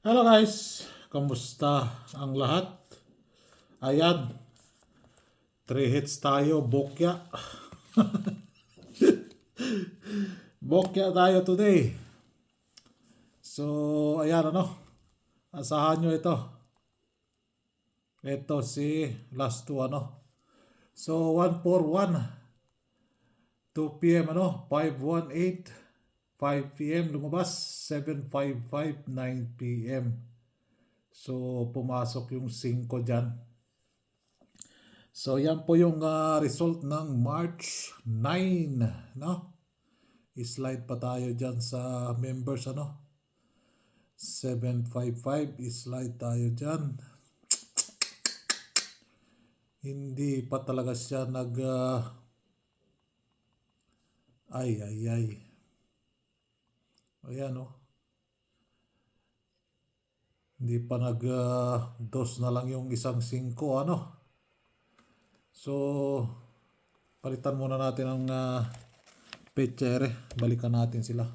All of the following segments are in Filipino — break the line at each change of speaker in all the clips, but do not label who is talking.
Hello guys, kamusta ang lahat? Ayan, 3 hits tayo, bokya. Bokya tayo today. So, ayan asahan nyo ito. Ito si last two So, 141, 2 p.m. 518, 5 p.m. lumabas, 755, 9 p.m. So, pumasok yung 5 dyan. So, yan po yung result ng March 9, no? I-slide pa tayo dyan sa members, 755, i-slide tayo dyan. Hindi pa talaga siya ay. Ayan, Hindi pa dos na lang yung isang 5, So, palitan muna natin ang pechere. Balikan natin sila.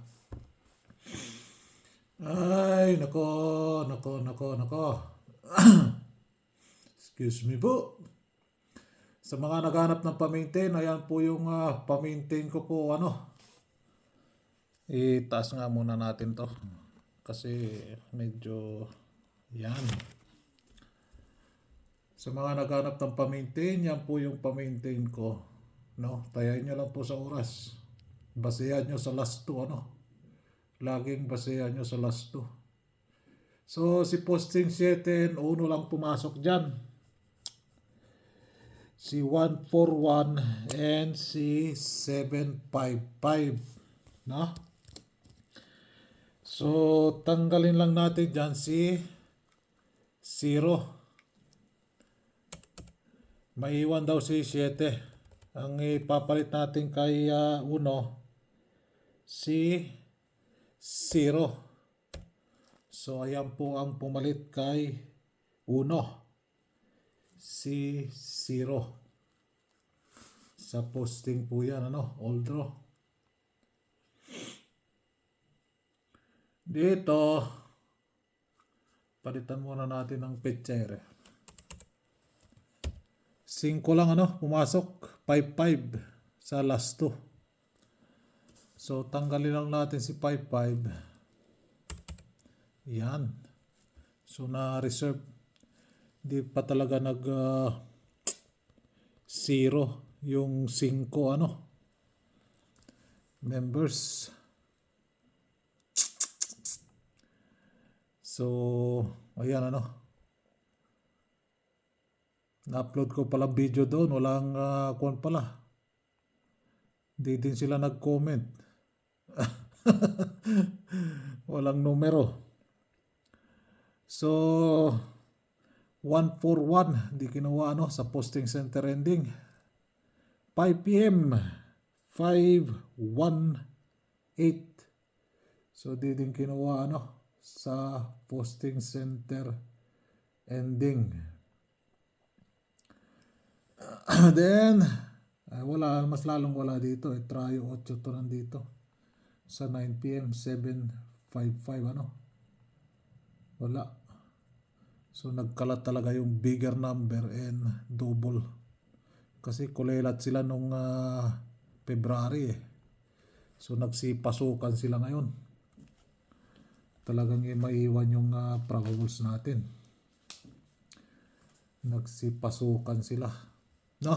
Ay, nako. Excuse me po. Sa mga naghanap ng pa-maintain, ayan po yung pa-maintain ko po, Itaas nga muna natin to. Kasi medyo, yan. Sa mga naghanap ng pa-maintain, yan po yung pa-maintain ko. No? Tayain nyo lang po sa oras. Basehan nyo sa last 2, Laging basehan nyo sa last 2. So, si posting 7, uno lang pumasok dyan. Si 141 and si 755. No? So, tanggalin lang natin dyan si 0. Maiwan daw si 7. Ang ipapalit natin kay 1, si 0. So, ayan po ang pumalit kay 1. Si 0. Sa posting po yan, all draw. Dito, palitan muna natin ang pechere. 5 lang pumasok, 55 sa last 2. So, tanggalin lang natin si 55. Yan. So, na-reserve. Di pa talaga zero yung 5 members. So, ayan na-upload ko pala video doon, walang kuwan pala. Di din sila nag-comment. Walang numero. So, 141 di kinuha sa posting center ending. 5 p.m. 518. So, di din kinuha sa posting center ending. Then, wala, mas lalong wala dito. Tryo 8 to nandito. Sa 9 p.m. 755 wala. So, nagkalat talaga yung bigger number and double. Kasi kulelat sila nung February So, nagsipasukan sila ngayon. Talagang maiwan yung probables natin. Nagsipasukan sila. No?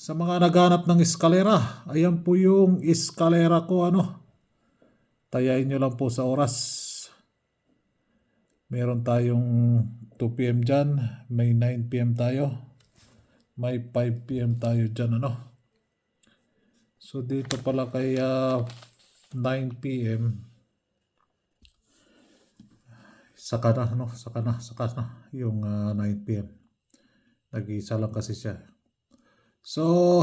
Sa mga naghanap ng eskalera, ayan po yung eskalera ko, Tayain nyo lang po sa oras. Meron tayong 2 p.m. dyan, may 9 p.m. tayo, may 5 p.m. tayo dyan, So, dito pala kay 9 p.m. Saka na yung 9 p.m. Nag-iisa lang kasi siya. So,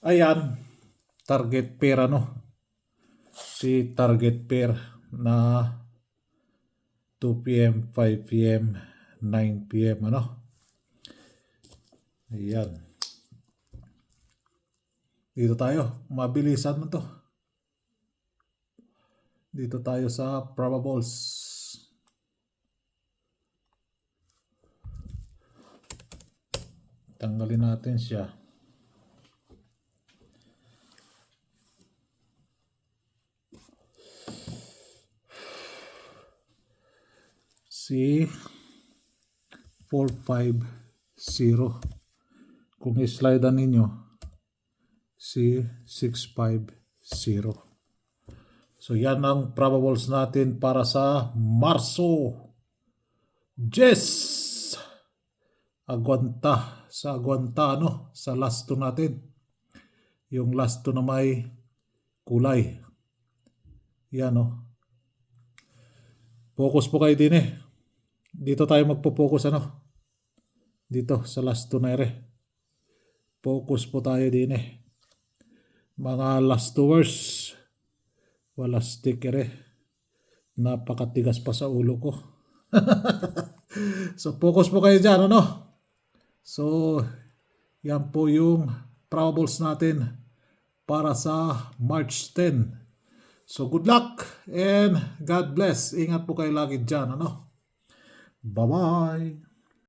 ayan, target pair si target pair na 2 p.m., 5 p.m., 9 p.m. Ayan. Dito tayo, mabilisan to. Dito tayo sa probables. Tanggalin natin siya. C450. Kung i-slide ninyo, C650. So yan ang probables natin para sa Marso. Yes! Aguanta. Sa aguanta, no? Sa last 2 natin. Yung last 2 na may kulay. Yan, no? Focus po kayo din eh. Dito tayo magpo-focus, ano? Dito, sa last 2 na ere. Focus po tayo din eh. Mga last 2 words. Wala sticker eh. Napakatigas pa sa ulo ko. So, focus po kayo dyan, ano? So, yan po yung probables natin para sa March 10. So, good luck and God bless. Ingat po kayo lagi dyan, ano? Bye-bye!